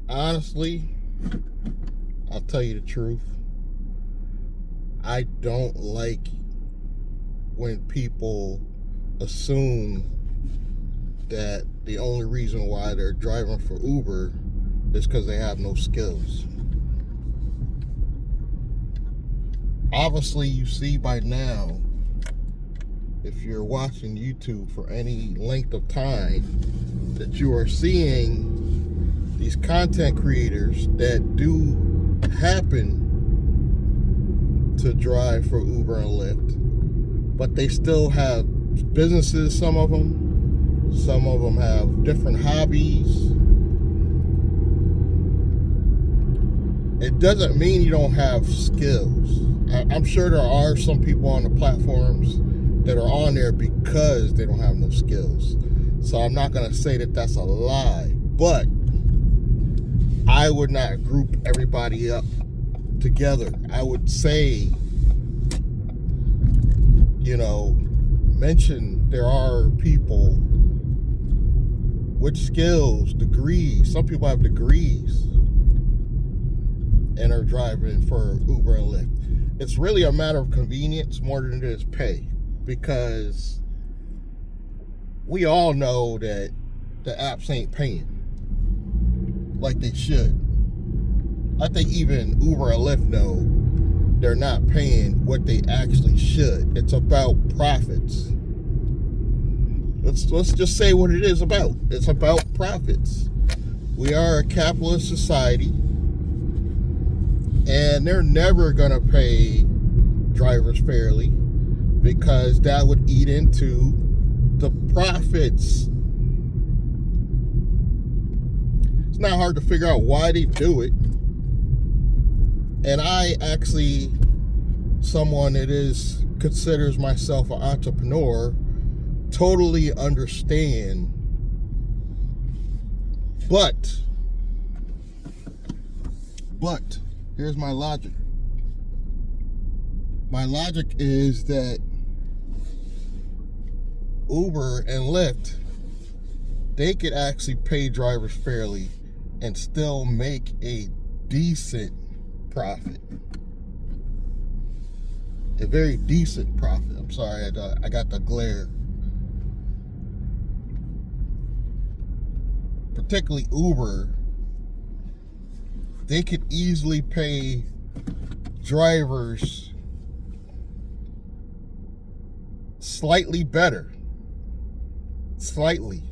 honestly, I'll tell you the truth. I don't like when people assume that the only reason why they're driving for Uber is because they have no skills. Obviously, you see by now, if you're watching YouTube for any length of time, that you are seeing these content creators that do happen to drive for Uber and Lyft, but they still have businesses, some of them have different hobbies. It doesn't mean you don't have skills. I'm sure there are some people on the platforms that are on there because they don't have no skills. So I'm not going to say that that's a lie, but I would not group everybody up together. I would say, mention there are people with skills, degrees. Some people have degrees and are driving for Uber and Lyft. It's really a matter of convenience more than it is pay, because we all know that the apps ain't paying like they should. I think even Uber and Lyft know they're not paying what they actually should. It's about profits. Let's just say what it is about. It's about profits. We are a capitalist society, and they're never going to pay drivers fairly because that would eat into the profits. It's not hard to figure out why they do it. And I actually, someone that considers myself an entrepreneur, totally understand. But here's my logic. My logic is that Uber and Lyft, they could actually pay drivers fairly and still make a decent profit. A very decent profit. I'm sorry, I got the glare. Particularly Uber, they could easily pay drivers slightly better. Slightly.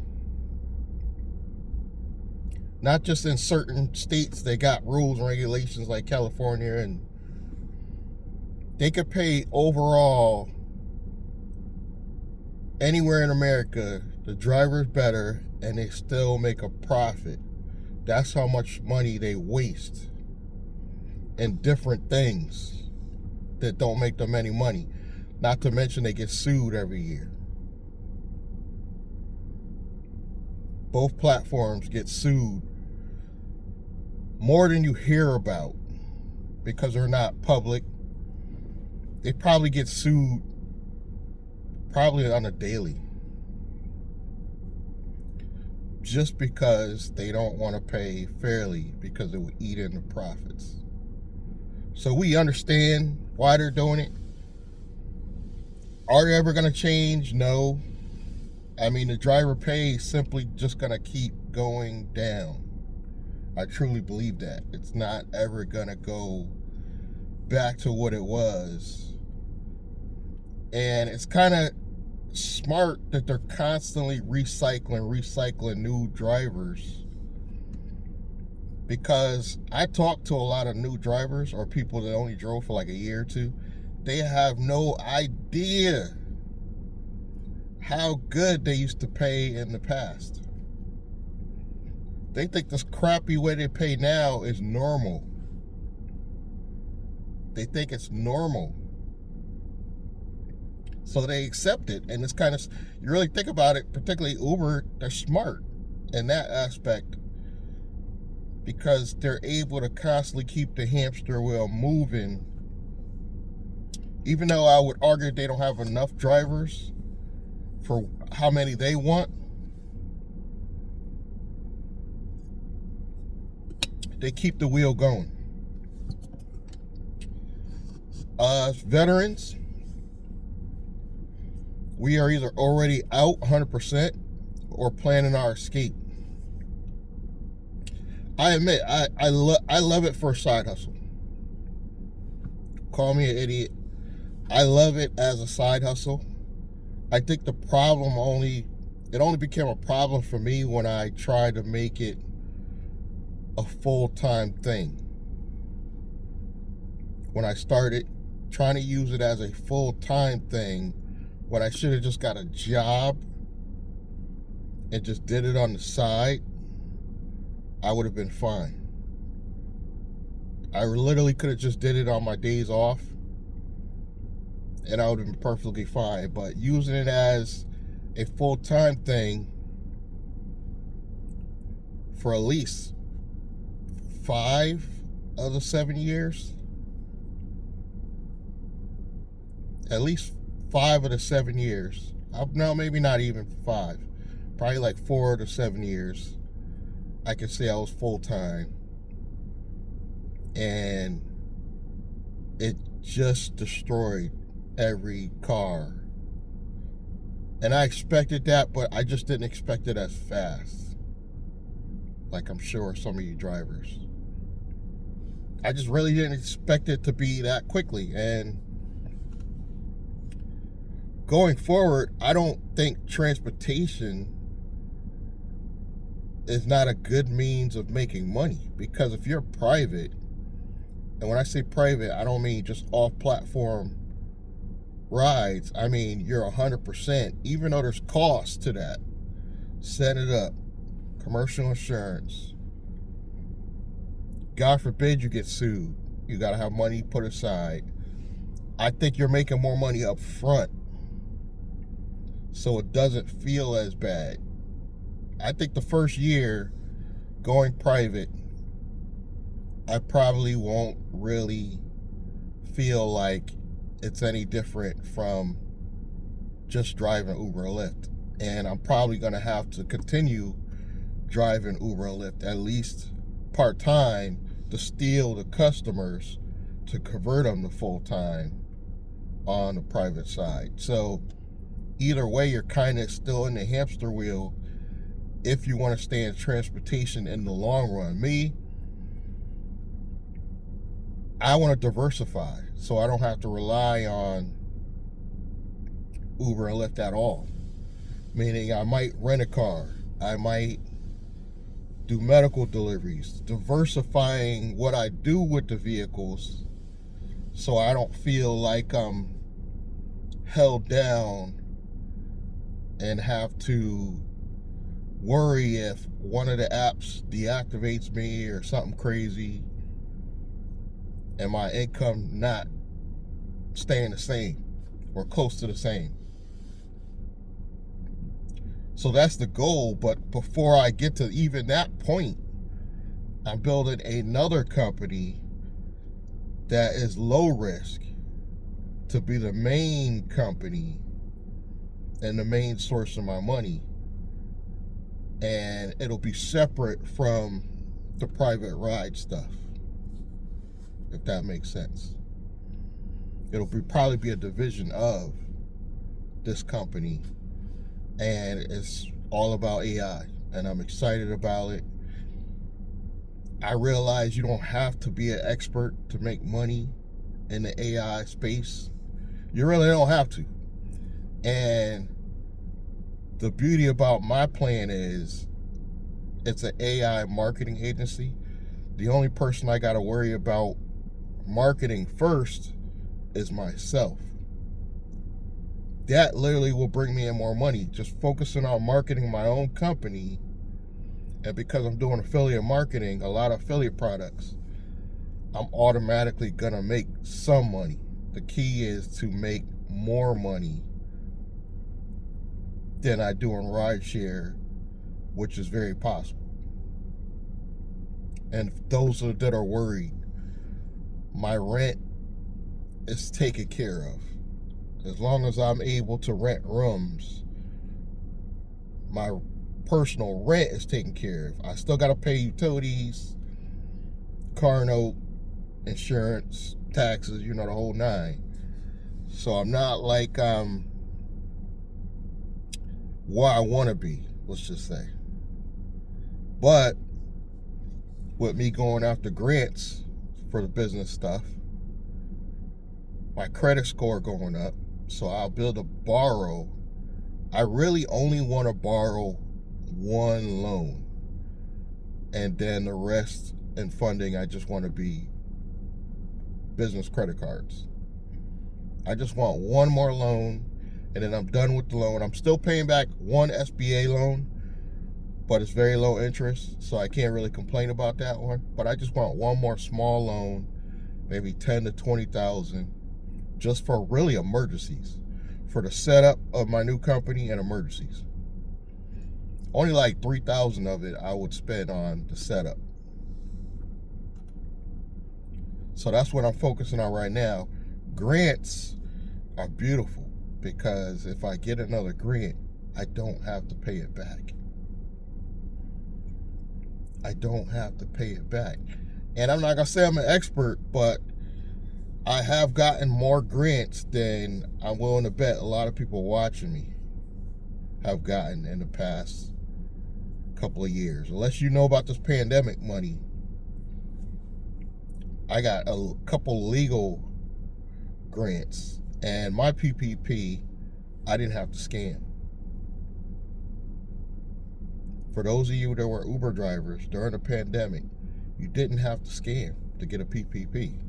Not just in certain states, they got rules and regulations like California, and they could pay overall anywhere in America the drivers better and they still make a profit. That's how much money they waste in different things that don't make them any money. Not to mention they get sued every year. Both platforms get sued more than you hear about because they're not public. They probably get sued probably on a daily just because they don't want to pay fairly because it would eat into profits. So we understand why they're doing it. Are they ever going to change? No. I mean, the driver pay is simply just going to keep going down. I truly believe that. It's not ever going to go back to what it was. And it's kind of smart that they're constantly recycling new drivers. Because I talk to a lot of new drivers or people that only drove for like a year or two. They have no idea how good they used to pay in the past. They think this crappy way they pay now is normal. They think it's normal. So they accept it. And it's kind of, you really think about it, particularly Uber, they're smart in that aspect because they're able to constantly keep the hamster wheel moving. Even though I would argue they don't have enough drivers for how many they want. they keep the wheel going. Veterans, we are either already out 100% or planning our escape. I admit, I love it for a side hustle. Call me an idiot. I love it as a side hustle. I think the problem only became a problem for me when I tried to make it a full-time thing. When I started trying to use it as a full-time thing, when I should have just got a job and just did it on the side, I would have been fine. I literally could have just did it on my days off and I would have been perfectly fine. But using it as a full-time thing for at least 5 of the 7 years, at least 5 of the 7 years, no, maybe not even 5, probably like 4 to 7 years, I could say I was full-time, and it just destroyed every car. And I expected that, but I just didn't expect it as fast, like I'm sure some of you drivers. I just really didn't expect it to be that quickly. And going forward, I don't think transportation is not a good means of making money, because if you're private, and when I say private, I don't mean just off-platform rides. I mean you're 100%, even though there's cost to that. Set it up, commercial insurance. God forbid you get sued. You got to have money put aside. I think you're making more money up front, so it doesn't feel as bad. I think the first year going private, I probably won't really feel like it's any different from just driving Uber or Lyft. And I'm probably going to have to continue driving Uber and Lyft, at least part-time, to steal the customers to convert them to full-time on the private side. So either way, you're kind of still in the hamster wheel if you want to stay in transportation in the long run. Me, I want to diversify so I don't have to rely on Uber and Lyft at all. Meaning I might rent a car, I might do medical deliveries, diversifying what I do with the vehicles so I don't feel like I'm held down and have to worry if one of the apps deactivates me or something crazy and my income not staying the same or close to the same. So that's the goal. But before I get to even that point, I'm building another company that is low risk to be the main company and the main source of my money. And it'll be separate from the private ride stuff, if that makes sense. It'll probably be a division of this company, and it's all about AI, and I'm excited about it. I realize you don't have to be an expert to make money in the AI space. You really don't have to. And the beauty about my plan is it's an AI marketing agency. The only person I got to worry about marketing first is myself. That literally will bring me in more money, just focusing on marketing my own company. And because I'm doing affiliate marketing, a lot of affiliate products, I'm automatically gonna make some money. The key is to make more money than I do on Rideshare, which is very possible. And those that are worried, my rent is taken care of. As long as I'm able to rent rooms, my personal rent is taken care of. I still got to pay utilities, car note, insurance, taxes, the whole nine. So I'm not like where I want to be, let's just say. But with me going after grants for the business stuff, my credit score going up, so I'll be able to borrow. I really only want to borrow one loan, and then the rest in funding, I just want to be business credit cards. I just want one more loan, and then I'm done with the loan. I'm still paying back one SBA loan, but it's very low interest, so I can't really complain about that one. But I just want one more small loan, maybe 10 to 20,000, just for really emergencies, for the setup of my new company and emergencies. Only like 3,000 of it I would spend on the setup. So that's what I'm focusing on right now. Grants are beautiful because if I get another grant, I don't have to pay it back. I don't have to pay it back. And I'm not going to say I'm an expert, but I have gotten more grants than I'm willing to bet a lot of people watching me have gotten in the past couple of years. Unless you know about this pandemic money, I got a couple legal grants, and my PPP, I didn't have to scam. For those of you that were Uber drivers during the pandemic, you didn't have to scam to get a PPP,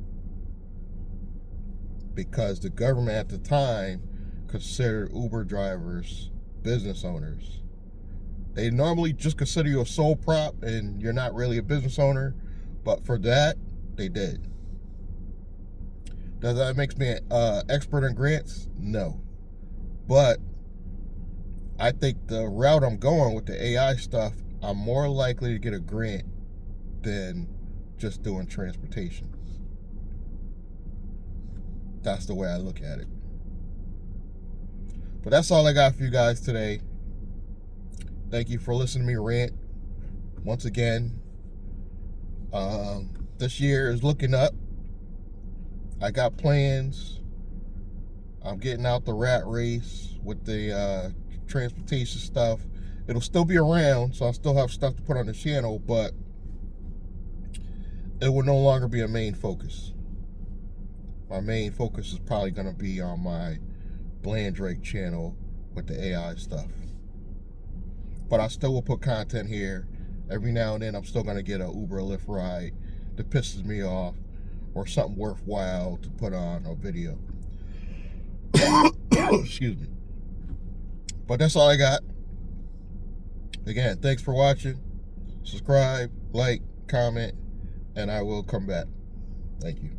because the government at the time considered Uber drivers business owners. They normally just consider you a sole prop and you're not really a business owner, but for that, they did. Does that make me an expert in grants? No. But I think the route I'm going with the AI stuff, I'm more likely to get a grant than just doing transportation. That's the way I look at it. But that's all I got for you guys today. Thank you for listening to me rant. Once again, this year is looking up. I got plans. I'm getting out the rat race with the transportation stuff. It'll still be around, so I'll still have stuff to put on the channel, but it will no longer be a main focus. My main focus is probably going to be on my Blandrake channel with the AI stuff. But I still will put content here. Every now and then I'm still going to get an Uber or Lyft ride that pisses me off, or something worthwhile to put on a video. Excuse me. But that's all I got. Again, thanks for watching. Subscribe, like, comment, and I will come back. Thank you.